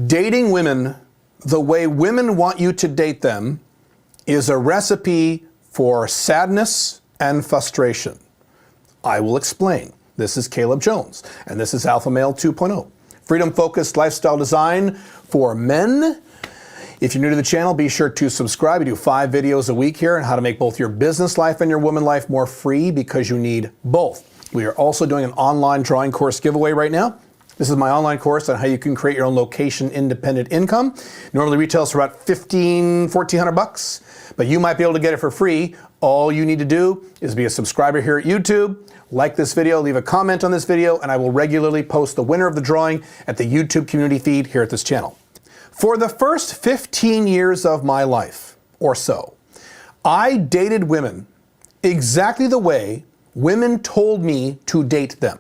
Dating women the way women want you to date them is a recipe for sadness and frustration. I will explain. This is Caleb Jones, and this is Alpha Male 2.0. Freedom-focused lifestyle design for men. If you're new to the channel, be sure to subscribe. We do 5 videos a week here on how to make both your business life and your woman life more free because you need both. We are also doing an online drawing course giveaway right now. This is my online course on how you can create your own location-independent income. Normally retails for about $1,400 bucks, but you might be able to get it for free. All you need to do is be a subscriber here at YouTube, like this video, leave a comment on this video, and I will regularly post the winner of the drawing at the YouTube community feed here at this channel. For the first 15 years of my life, or so, I dated women exactly the way women told me to date them.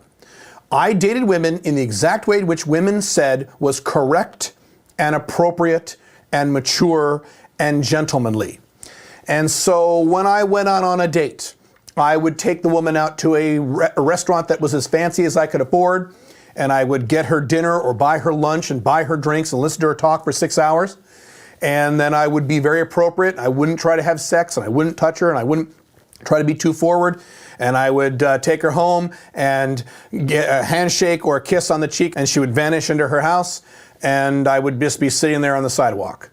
I dated women in the exact way in which women said was correct and appropriate and mature and gentlemanly. And so when I went out on a date, I would take the woman out to a restaurant that was as fancy as I could afford, and I would get her dinner or buy her lunch and buy her drinks and listen to her talk for 6 hours. And then I would be very appropriate. I wouldn't try to have sex, and I wouldn't touch her, and I wouldn't try to be too forward. And I would take her home and get a handshake or a kiss on the cheek, and she would vanish into her house, and I would just be sitting there on the sidewalk.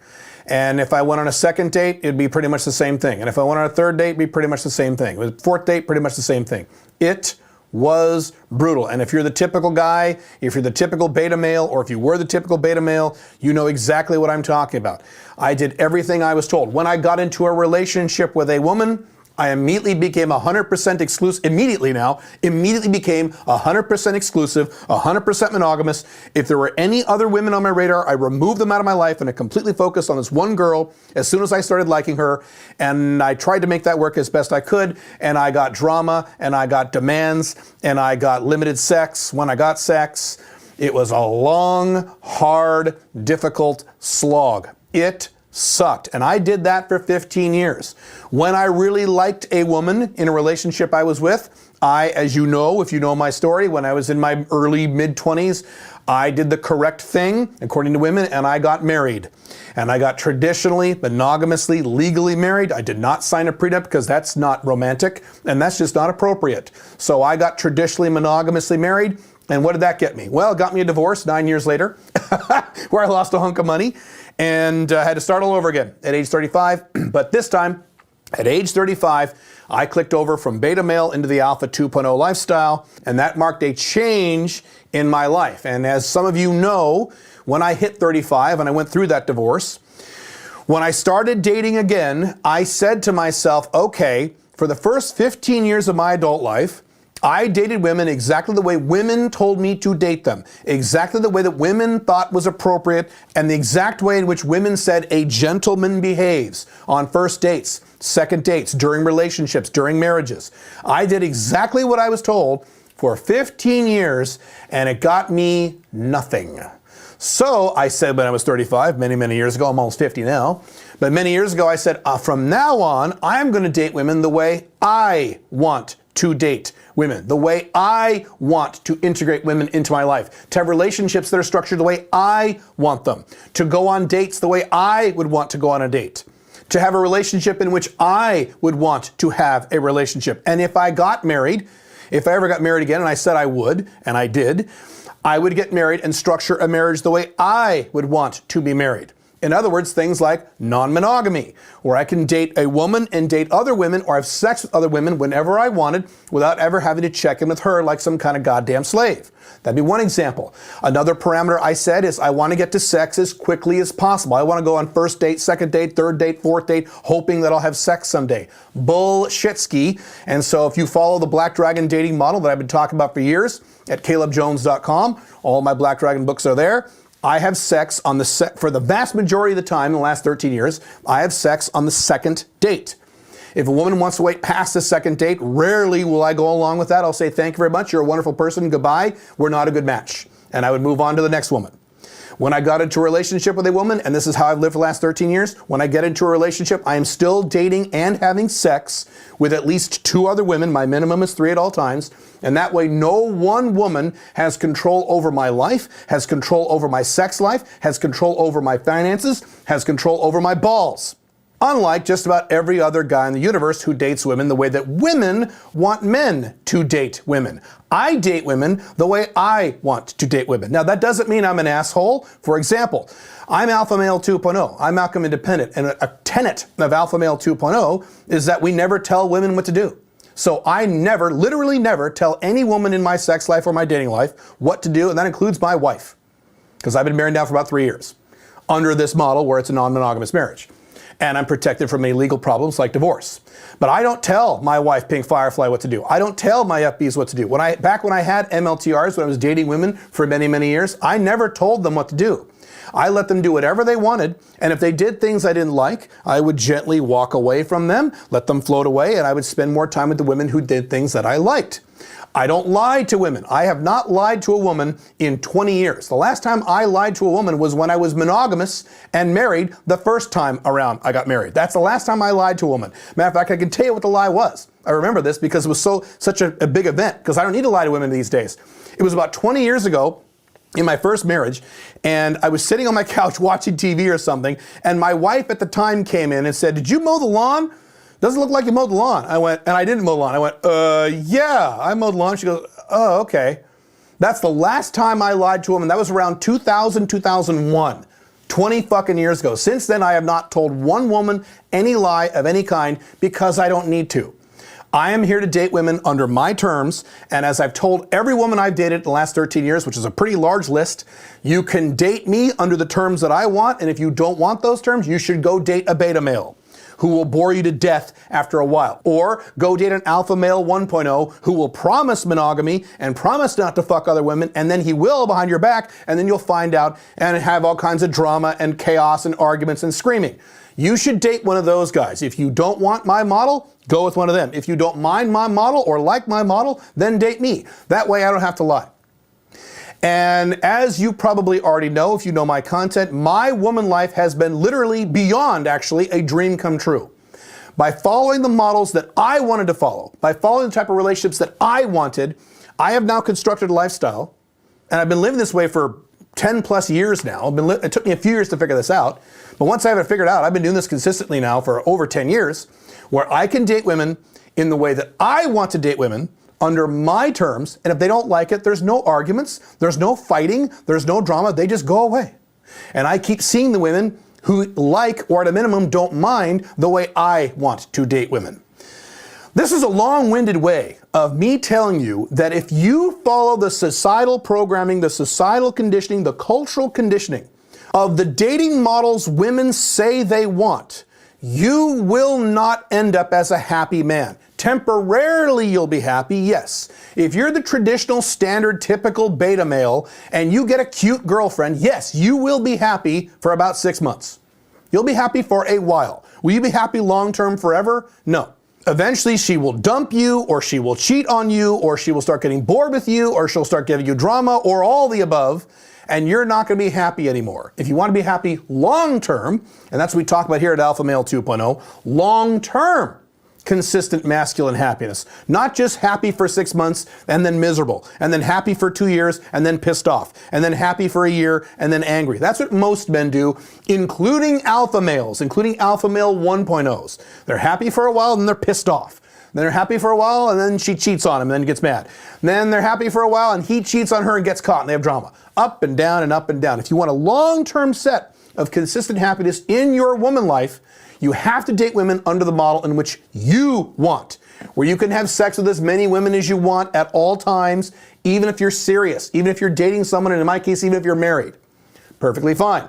And if I went on a second date, it'd be pretty much the same thing. And if I went on a third date, it'd be pretty much the same thing. With fourth date, pretty much the same thing. It was brutal. And if you're the typical guy, if you're the typical beta male, or if you were the typical beta male, you know exactly what I'm talking about. I did everything I was told. When I got into a relationship with a woman, I immediately became 100% exclusive, immediately became 100% exclusive, 100% monogamous. If there were any other women on my radar, I removed them out of my life and I completely focused on this one girl as soon as I started liking her. And I tried to make that work as best I could. And I got drama and I got demands and I got limited sex. When I got sex, it was a long, hard, difficult slog. It sucked. And I did that for 15 years. When I really liked a woman in a relationship I was with, as you know, if you know my story, when I was in my early mid-20s, I did the correct thing, according to women, and I got married. And I got traditionally, monogamously, legally married. I did not sign a prenup because that's not romantic, and that's just not appropriate. So I got traditionally, monogamously married. And what did that get me? Well, it got me a divorce 9 years later, where I lost a hunk of money and had to start all over again at age 35. But this time, at age 35, I clicked over from beta male into the Alpha 2.0 lifestyle, and that marked a change in my life. And as some of you know, when I hit 35 and I went through that divorce, when I started dating again, I said to myself, okay, for the first 15 years of my adult life, I dated women exactly the way women told me to date them, exactly the way that women thought was appropriate, and the exact way in which women said a gentleman behaves on first dates, second dates, during relationships, during marriages. I did exactly what I was told for 15 years, and it got me nothing. So I said when I was 35, many, many years ago, I'm almost 50 now, but many years ago I said, from now on, I'm going to date women the way I want to date women, the way I want to integrate women into my life, to have relationships that are structured the way I want them, to go on dates the way I would want to go on a date, to have a relationship in which I would want to have a relationship. And if I got married, if I ever got married again, and I said I would, and I did, I would get married and structure a marriage the way I would want to be married. In other words, things like non-monogamy, where I can date a woman and date other women or have sex with other women whenever I wanted without ever having to check in with her like some kind of goddamn slave. That'd be one example. Another parameter I said is I want to get to sex as quickly as possible. I want to go on first date, second date, third date, fourth date, hoping that I'll have sex someday. Bullshitski. And so if you follow the Blackdragon dating model that I've been talking about for years at calebjones.com, all my Blackdragon books are there. I have sex on for the vast majority of the time in the last 13 years, I have sex on the second date. If a woman wants to wait past the second date, rarely will I go along with that. I'll say, thank you very much. You're a wonderful person. Goodbye. We're not a good match. And I would move on to the next woman. When I got into a relationship with a woman, and this is how I've lived for the last 13 years, when I get into a relationship, I am still dating and having sex with at least 2 other women. My minimum is 3 at all times. And that way, no one woman has control over my life, has control over my sex life, has control over my finances, has control over my balls. Unlike just about every other guy in the universe who dates women the way that women want men to date women. I date women the way I want to date women. Now, that doesn't mean I'm an asshole. For example, I'm Alpha Male 2.0. I'm Malcolm Independent. And a tenet of Alpha Male 2.0 is that we never tell women what to do. So I never, literally never, tell any woman in my sex life or my dating life what to do, and that includes my wife, because I've been married now for about 3 years, under this model where it's a non-monogamous marriage. And I'm protected from any legal problems like divorce. But I don't tell my wife, Pink Firefly, what to do. I don't tell my FBs what to do. Back when I had MLTRs, when I was dating women for many, many years, I never told them what to do. I let them do whatever they wanted, and if they did things I didn't like, I would gently walk away from them, let them float away, and I would spend more time with the women who did things that I liked. I don't lie to women. I have not lied to a woman in 20 years. The last time I lied to a woman was when I was monogamous and married the first time around I got married. That's the last time I lied to a woman. Matter of fact, I can tell you what the lie was. I remember this because it was such a big event, because I don't need to lie to women these days. It was about 20 years ago, in my first marriage, and I was sitting on my couch watching TV or something, and my wife at the time came in and said, "Did you mow the lawn? Doesn't look like you mowed the lawn." I went, and I didn't mow the lawn. I went, yeah, I mowed the lawn. She goes, oh, okay. That's the last time I lied to a woman. That was around 2000, 2001. 20 fucking years ago. Since then, I have not told one woman any lie of any kind because I don't need to. I am here to date women under my terms, and as I've told every woman I've dated in the last 13 years, which is a pretty large list, you can date me under the terms that I want, and if you don't want those terms, you should go date a beta male who will bore you to death after a while. Or go date an alpha male 1.0 who will promise monogamy and promise not to fuck other women, and then he will behind your back, and then you'll find out and have all kinds of drama and chaos and arguments and screaming. You should date one of those guys. If you don't want my model, go with one of them. If you don't mind my model or like my model, then date me. That way I don't have to lie. And as you probably already know, if you know my content, my woman life has been literally beyond actually a dream come true. By following the models that I wanted to follow, by following the type of relationships that I wanted, I have now constructed a lifestyle, and I've been living this way for 10 plus years now. It took me a few years to figure this out, but once I have it figured out, I've been doing this consistently now for over 10 years, where I can date women in the way that I want to date women, under my terms, and if they don't like it, there's no arguments, there's no fighting, there's no drama, they just go away. And I keep seeing the women who like, or at a minimum don't mind, the way I want to date women. This is a long-winded way of me telling you that if you follow the societal programming, the societal conditioning, the cultural conditioning of the dating models women say they want, you will not end up as a happy man. Temporarily you'll be happy, yes. If you're the traditional, standard, typical beta male and you get a cute girlfriend, yes, you will be happy for about 6 months. You'll be happy for a while. Will you be happy long-term forever? No. Eventually she will dump you, or she will cheat on you, or she will start getting bored with you, or she'll start giving you drama, or all the above, and you're not going to be happy anymore. If you want to be happy long-term, and that's what we talk about here at Alpha Male 2.0, long-term consistent masculine happiness. Not just happy for 6 months and then miserable, and then happy for 2 years and then pissed off, and then happy for a year and then angry. That's what most men do, including alpha males, including alpha male 1.0s. They're happy for a while and then they're pissed off. Then they're happy for a while and then she cheats on him and then gets mad. Then they're happy for a while and he cheats on her and gets caught and they have drama. Up and down and up and down. If you want a long-term set of consistent happiness in your woman life, you have to date women under the model in which you want, where you can have sex with as many women as you want at all times, even if you're serious, even if you're dating someone, and in my case, even if you're married. Perfectly fine.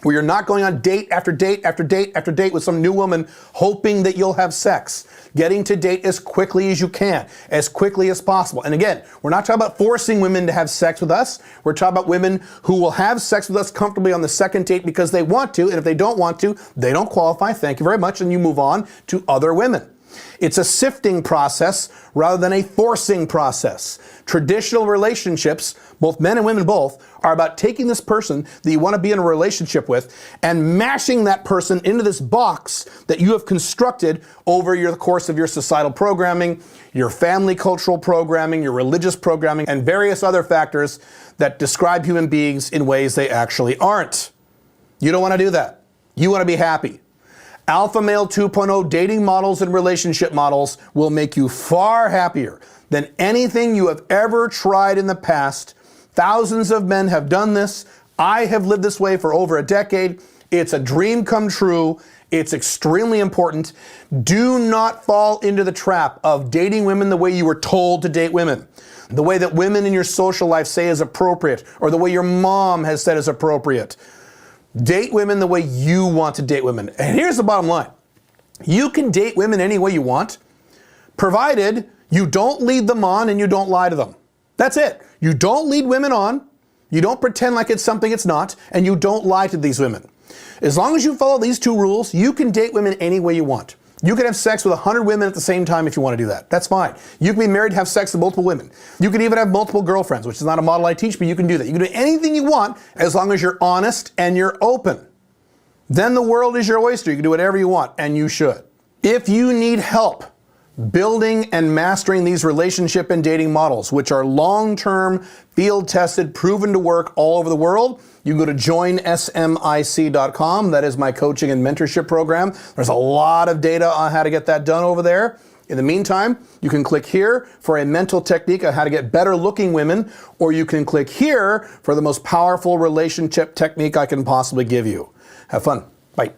Where you're not going on date after date after date after date with some new woman hoping that you'll have sex. Getting to date as quickly as you can, as quickly as possible. And again, we're not talking about forcing women to have sex with us. We're talking about women who will have sex with us comfortably on the second date because they want to, and if they don't want to, they don't qualify, thank you very much, and you move on to other women. It's a sifting process rather than a forcing process. Traditional relationships, both men and women both, are about taking this person that you want to be in a relationship with and mashing that person into this box that you have constructed over the course of your societal programming, your family cultural programming, your religious programming, and various other factors that describe human beings in ways they actually aren't. You don't want to do that. You want to be happy. Alpha Male 2.0 dating models and relationship models will make you far happier than anything you have ever tried in the past. Thousands of men have done this. I have lived this way for over a decade. It's a dream come true. It's extremely important. Do not fall into the trap of dating women the way you were told to date women, the way that women in your social life say is appropriate, or the way your mom has said is appropriate. Date women the way you want to date women. And here's the bottom line. You can date women any way you want, provided you don't lead them on and you don't lie to them. That's it. You don't lead women on, you don't pretend like it's something it's not, and you don't lie to these women. As long as you follow these two rules, you can date women any way you want. You can have sex with 100 women at the same time if you want to do that. That's fine. You can be married and have sex with multiple women. You can even have multiple girlfriends, which is not a model I teach, but you can do that. You can do anything you want as long as you're honest and you're open. Then the world is your oyster. You can do whatever you want, and you should. If you need help building and mastering these relationship and dating models, which are long-term, field-tested, proven to work all over the world, you can go to joinsmic.com. That is my coaching and mentorship program. There's a lot of data on how to get that done over there. In the meantime, you can click here for a mental technique on how to get better looking women, or you can click here for the most powerful relationship technique I can possibly give you. Have fun. Bye.